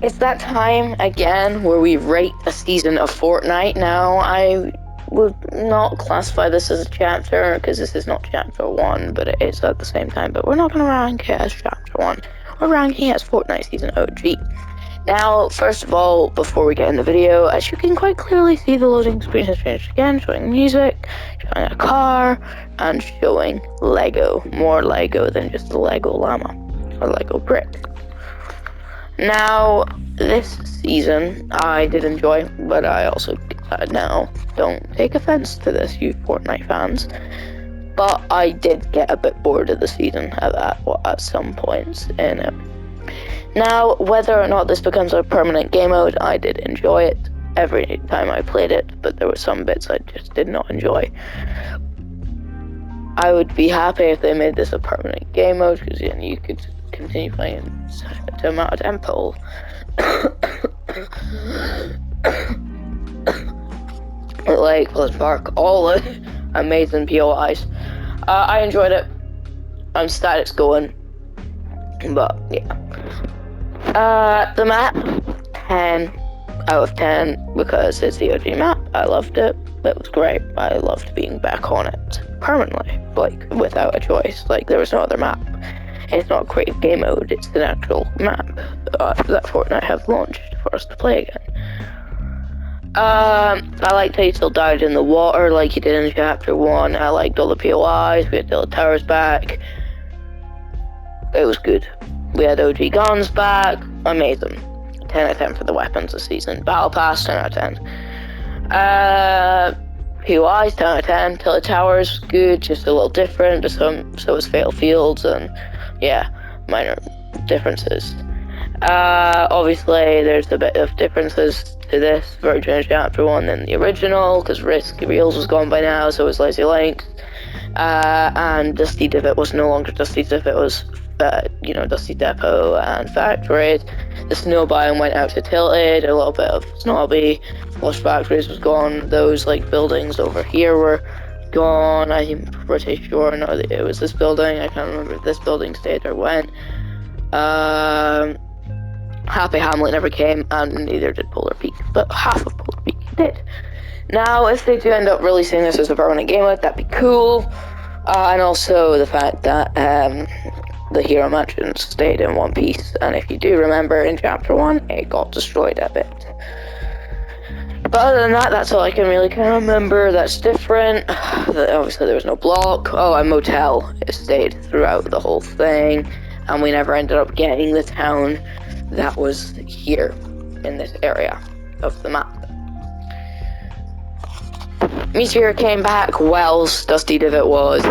It's that time again where we rate a season of Fortnite. Now, I would not classify this as a chapter because this is not chapter 1, but it is at the same time. But we're not going to rank it as chapter 1. We're ranking it as Fortnite Season OG. Now, first of all, before we get in the video, as you can quite clearly see, the loading screen has changed again, showing music, showing a car, and showing Lego. More Lego than just the Lego llama, or Lego brick. Now, this season, I did enjoy, but I also, now, don't take offense to this, you Fortnite fans, but I did get a bit bored of the season at some points in it. Now, whether or not this becomes a permanent game mode, I did enjoy it every time I played it, but there were some bits I just did not enjoy. I would be happy if they made this a permanent game mode, because then you could continue playing to amount of tempo. Like Village Park, all the amazing POIs. I enjoyed it. I'm status going, but yeah. The map, 10 out of 10 because it's the OG map. I loved it. It was great. I loved being back on it permanently, like without a choice. Like there was no other map. It's not creative game mode. It's an actual map that Fortnite have launched for us to play again. I liked how you still dived in the water like you did in chapter 1. I liked all the POIs. We had the towers back. It was good. We had OG guns back. Amazing. 10 out of 10 for the weapons this season. Battle Pass, 10 out of 10. POIs, 10 out of 10. Tiller Towers, good, just a little different. But so was Fatal Fields, and yeah, minor differences. Obviously, there's a bit of differences to this version of Chapter 1 than the original, because Risk Reels was gone by now, so was Lazy Link. And Dusty Divot was no longer Dusty Divot, it was Dusty Depot and Factories. The snow biome went out to Tilted, a little bit of Snobby. Flush Factories was gone. Those like buildings over here were gone. I'm pretty sure now that it was this building. I can't remember if this building stayed or went. Happy Hamlet never came, and neither did Polar Peak, but half of Polar Peak did. Now, if they do end up releasing this as a permanent game mode, that'd be cool. And also the fact that the Hero Mansions stayed in one piece, and if you do remember in Chapter 1, it got destroyed a bit. But other than that, that's all I can really kind of remember that's different. Obviously there was no block. Oh, and Motel, it stayed throughout the whole thing, and we never ended up getting the town that was here in this area of the map. Meteor came back, Wells, Dusty Divot was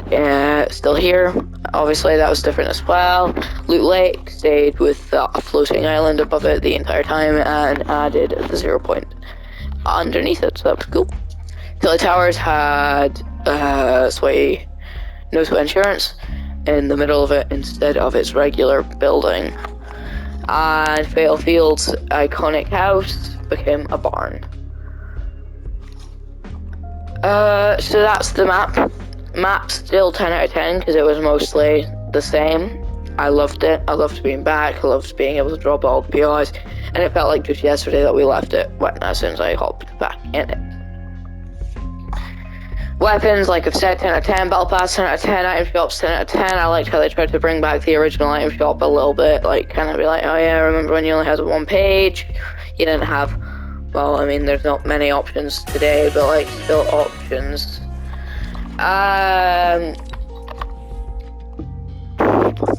still here. Obviously that was different as well. Loot Lake stayed with a floating island above it the entire time and added the 0 point underneath it, so that was cool. Tilly Towers had no sweat insurance in the middle of it instead of its regular building. And Fatal Fields' iconic house became a barn. So that's the map. Map's still 10 out of 10 because it was mostly the same. I loved it. I loved being back. I loved being able to drop all the POIs. And it felt like just yesterday that we left it as soon as I hopped back in it. Weapons, like I've said, 10 out of 10. Battle Pass, 10 out of 10. Item shops, 10 out of 10. I liked how they tried to bring back the original item shop a little bit. Like, kind of be like, oh yeah, remember when you only had one page? You didn't have... Well, I mean, there's not many options today, but, like, still options.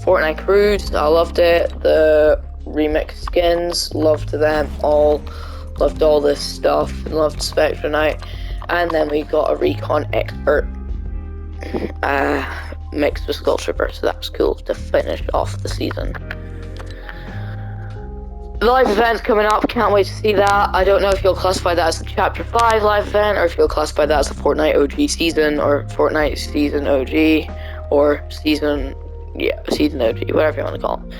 Fortnite Cruise, I loved it. The remix skins, loved them all. Loved all this stuff, loved Spectre Knight. And then we got a Recon Expert mixed with Skull Trooper, so that was cool to finish off the season. The live event's coming up, can't wait to see that. I don't know if you'll classify that as the Chapter 5 live event, or if you'll classify that as the Fortnite OG season, or Fortnite Season OG, or Season OG, whatever you want to call it.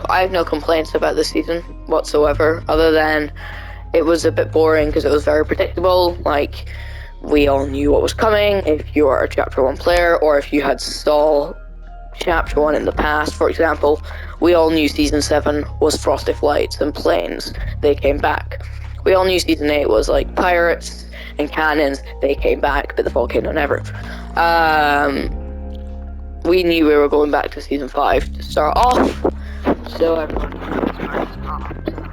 I have no complaints about this season whatsoever, other than it was a bit boring because it was very predictable. Like, we all knew what was coming if you are a Chapter 1 player, or if you had saw Chapter 1 in the past. For example, we all knew Season 7 was Frosty Flights and planes. They came back. We all knew Season 8 was like pirates and cannons. They came back, but the volcano never. We knew we were going back to Season 5 to start off. So everyone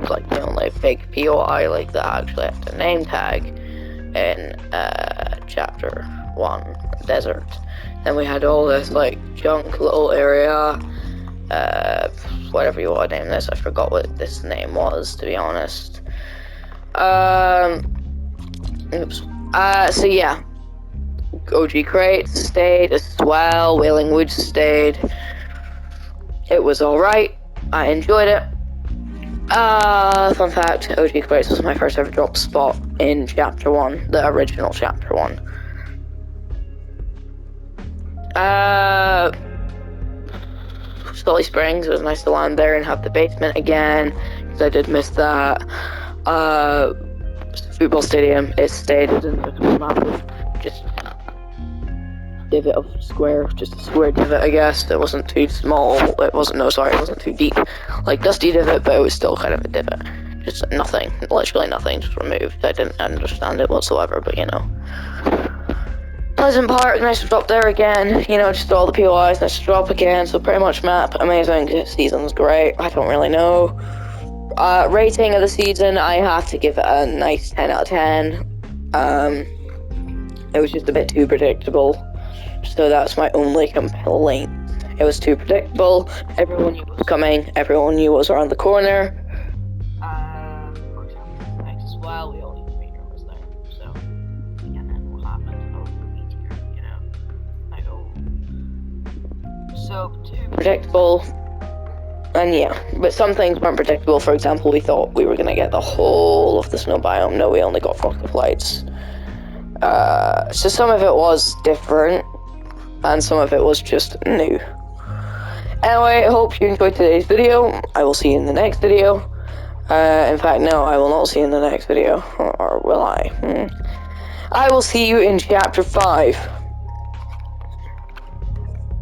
was like the only big POI like that actually had a name tag in Chapter 1, Desert. Then we had all this like junk little area, whatever you want to name this. I forgot what this name was, to be honest. Oops. So yeah, OG Crates stayed as well. Wailing Woods stayed. It was alright. I enjoyed it. Fun fact, OG Crates was my first ever drop spot in Chapter 1, the original Chapter 1. Scully Springs, it was nice to land there and have the basement again, because I did miss that. Football stadium, it stayed in the map of just divot of square, just a square divot, I guess. It wasn't too small, it wasn't too deep, like Dusty Divot, but it was still kind of a divot. Just nothing, literally nothing, just removed. I didn't understand it whatsoever, but you know. Pleasant Park, nice to drop there again, you know, just all the POIs, nice to drop again, so pretty much map, amazing, season's great, I don't really know. Rating of the season, I have to give it a nice 10 out of 10. It was just a bit too predictable, so that's my only complaint. It was too predictable, everyone knew what was coming, everyone knew what was around the corner. For example, next as well, we all knew the meteor was there, so, and then what happened, oh, the meteor, you know, so, too predictable. And yeah, but some things weren't predictable. For example, we thought we were gonna get the whole of the snow biome. No, we only got Frosty Flights. So some of it was different, and some of it was just new. Anyway, I hope you enjoyed today's video. I will see you in the next video. In fact, no, I will not see you in the next video. Or will I? I will see you in Chapter 5.